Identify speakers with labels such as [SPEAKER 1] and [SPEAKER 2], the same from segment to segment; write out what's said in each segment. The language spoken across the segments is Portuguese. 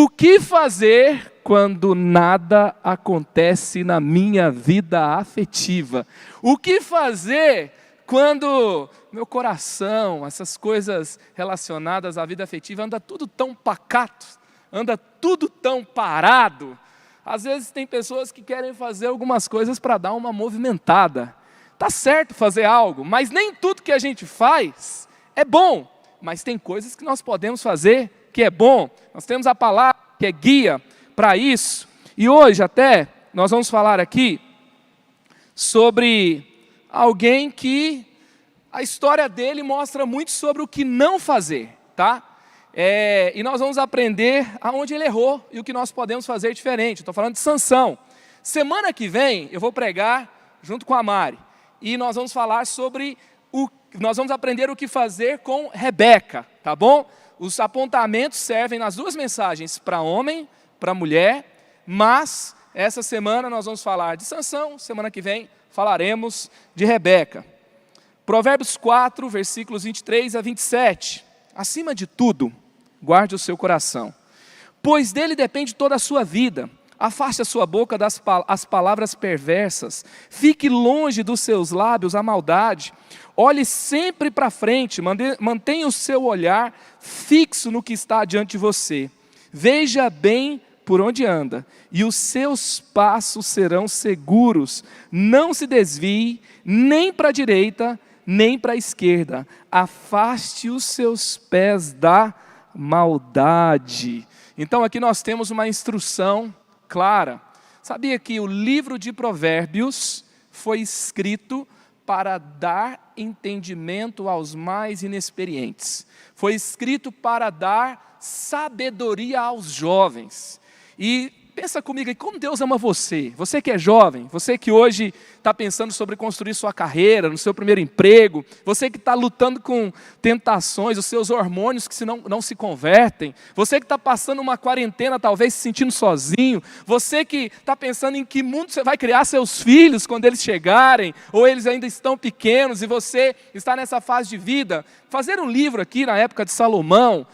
[SPEAKER 1] O que fazer quando nada acontece na minha vida afetiva? O que fazer quando meu coração, essas coisas relacionadas à vida afetiva, anda tudo tão pacato, anda tudo tão parado? Às vezes tem pessoas que querem fazer algumas coisas para dar uma movimentada. Tá certo fazer algo, mas nem tudo que a gente faz é bom. Mas tem coisas que nós podemos fazer que é bom. Nós temos a palavra que é guia para isso. E hoje até nós vamos falar aqui sobre alguém que a história dele mostra muito sobre o que não fazer, tá? E nós vamos aprender aonde ele errou e o que nós podemos fazer diferente. Estou falando de Sansão. Semana que vem eu vou pregar junto com a Mari. E nós vamos falar sobre nós vamos aprender o que fazer com Rebeca, tá bom? Os apontamentos servem nas duas mensagens, para homem, para mulher, mas essa semana nós vamos falar de Sansão, semana que vem falaremos de Rebeca. Provérbios 4, versículos 23 a 27. Acima de tudo, guarde o seu coração, pois dele depende toda a sua vida. Afaste a sua boca das palavras perversas, fique longe dos seus lábios a maldade, olhe sempre para frente, mantenha o seu olhar fixo no que está diante de você. Veja bem por onde anda, e os seus passos serão seguros. Não se desvie nem para a direita, nem para a esquerda. Afaste os seus pés da maldade. Então aqui nós temos uma instrução clara. Sabia que o livro de Provérbios foi escrito para dar entendimento aos mais inexperientes. Foi escrito para dar sabedoria aos jovens. E pensa comigo aí, como Deus ama você. Você que é jovem, você que hoje está pensando sobre construir sua carreira, no seu primeiro emprego, você que está lutando com tentações, os seus hormônios que não se convertem, você que está passando uma quarentena talvez se sentindo sozinho, você que está pensando em que mundo você vai criar seus filhos quando eles chegarem, ou eles ainda estão pequenos e você está nessa fase de vida. Fazer um livro aqui na época de Salomão,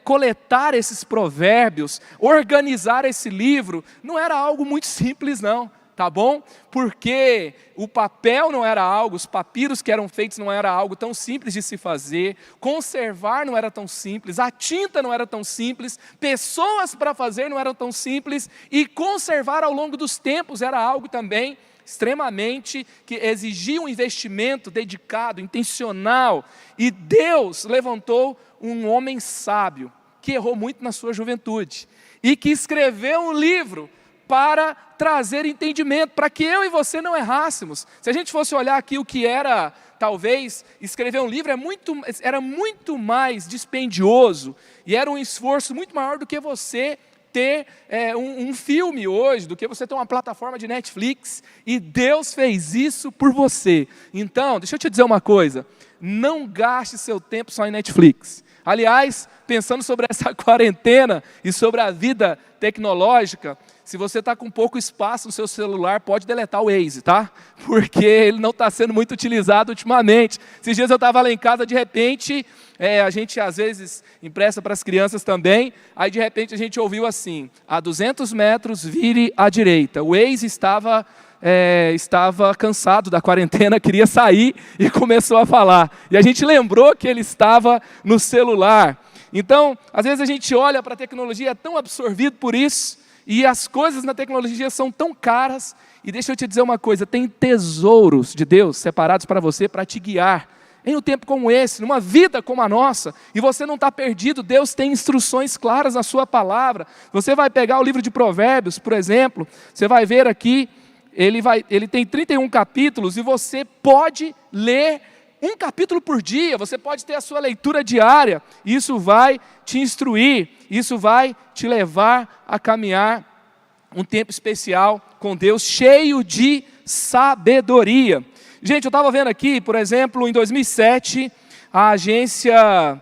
[SPEAKER 1] coletar esses provérbios, organizar esse livro, não era algo muito simples não, tá bom? Porque o papel não era algo, os papiros que eram feitos não era algo tão simples de se fazer, conservar não era tão simples, a tinta não era tão simples, pessoas para fazer não eram tão simples, e conservar ao longo dos tempos era algo também extremamente que exigia um investimento dedicado, intencional. E Deus levantou um homem sábio, que errou muito na sua juventude, e que escreveu um livro para trazer entendimento, para que eu e você não errássemos. Se a gente fosse olhar aqui o que era, talvez, escrever um livro, era muito mais dispendioso, e era um esforço muito maior do que você ter um filme hoje, do que você ter uma plataforma de Netflix, e Deus fez isso por você. Então, deixa eu te dizer uma coisa, não gaste seu tempo só em Netflix. Aliás, pensando sobre essa quarentena e sobre a vida tecnológica, se você está com pouco espaço no seu celular, pode deletar o Waze, tá? Porque ele não está sendo muito utilizado ultimamente. Esses dias eu estava lá em casa, de repente, a gente às vezes empresta para as crianças também, aí de repente a gente ouviu assim, a 200 metros vire à direita. O Waze estava cansado da quarentena, queria sair e começou a falar. E a gente lembrou que ele estava no celular. Então, às vezes a gente olha para a tecnologia, é tão absorvido por isso, e as coisas na tecnologia são tão caras. E deixa eu te dizer uma coisa, tem tesouros de Deus separados para você, para te guiar. Em um tempo como esse, numa vida como a nossa, e você não está perdido, Deus tem instruções claras na sua palavra. Você vai pegar o livro de Provérbios, por exemplo, você vai ver aqui, ele tem 31 capítulos, e você pode ler um capítulo por dia, você pode ter a sua leitura diária, isso vai te instruir, isso vai te levar a caminhar um tempo especial com Deus, cheio de sabedoria. Gente, eu estava vendo aqui, por exemplo, em 2007, a agência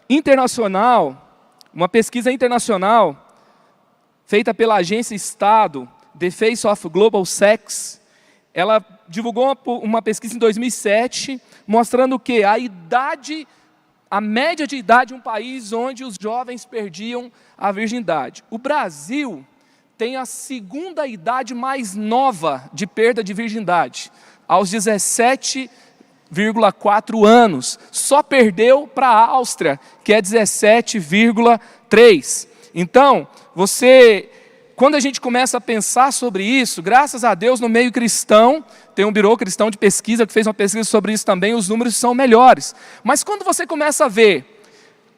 [SPEAKER 1] internacional, uma pesquisa internacional, feita pela agência Estado, The Face of Global Sex, ela divulgou uma pesquisa em 2007, mostrando que a idade a média de idade de um país onde os jovens perdiam a virgindade. O Brasil tem a segunda idade mais nova de perda de virgindade, aos 17,4 anos. Só perdeu para a Áustria, que é 17,3. Então, quando a gente começa a pensar sobre isso, graças a Deus no meio cristão, tem um birô cristão de pesquisa que fez uma pesquisa sobre isso também, os números são melhores. Mas quando você começa a ver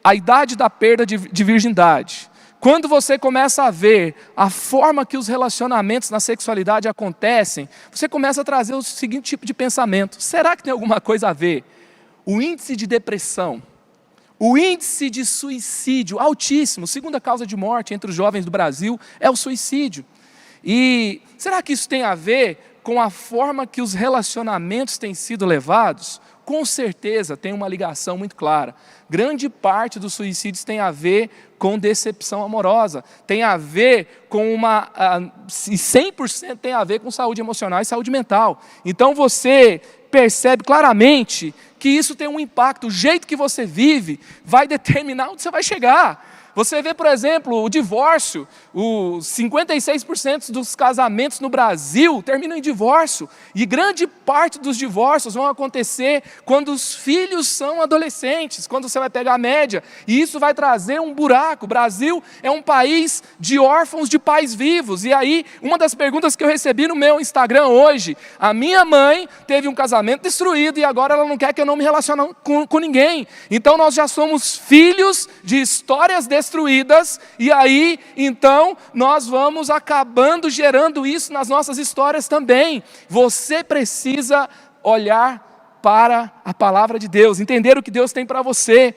[SPEAKER 1] a idade da perda de virgindade, quando você começa a ver a forma que os relacionamentos na sexualidade acontecem, você começa a trazer o seguinte tipo de pensamento: será que tem alguma coisa a ver? O índice de depressão, o índice de suicídio altíssimo, segunda causa de morte entre os jovens do Brasil é o suicídio. E será que isso tem a ver com a forma que os relacionamentos têm sido levados? Com certeza tem uma ligação muito clara. Grande parte dos suicídios tem a ver com decepção amorosa, tem a ver com 100% tem a ver com saúde emocional e saúde mental. Então você percebe claramente que isso tem um impacto. O jeito que você vive vai determinar onde você vai chegar. Você vê, por exemplo, o divórcio, os 56% dos casamentos no Brasil terminam em divórcio, e grande parte dos divórcios vão acontecer quando os filhos são adolescentes, quando você vai pegar a média, e isso vai trazer um buraco. O Brasil é um país de órfãos de pais vivos, e aí, uma das perguntas que eu recebi no meu Instagram hoje: a minha mãe teve um casamento destruído e agora ela não quer que eu não me relacione com ninguém. Então nós já somos filhos de histórias destruídas, e aí, então, nós vamos acabando gerando isso nas nossas histórias também. Você precisa olhar para a palavra de Deus, entender o que Deus tem para você.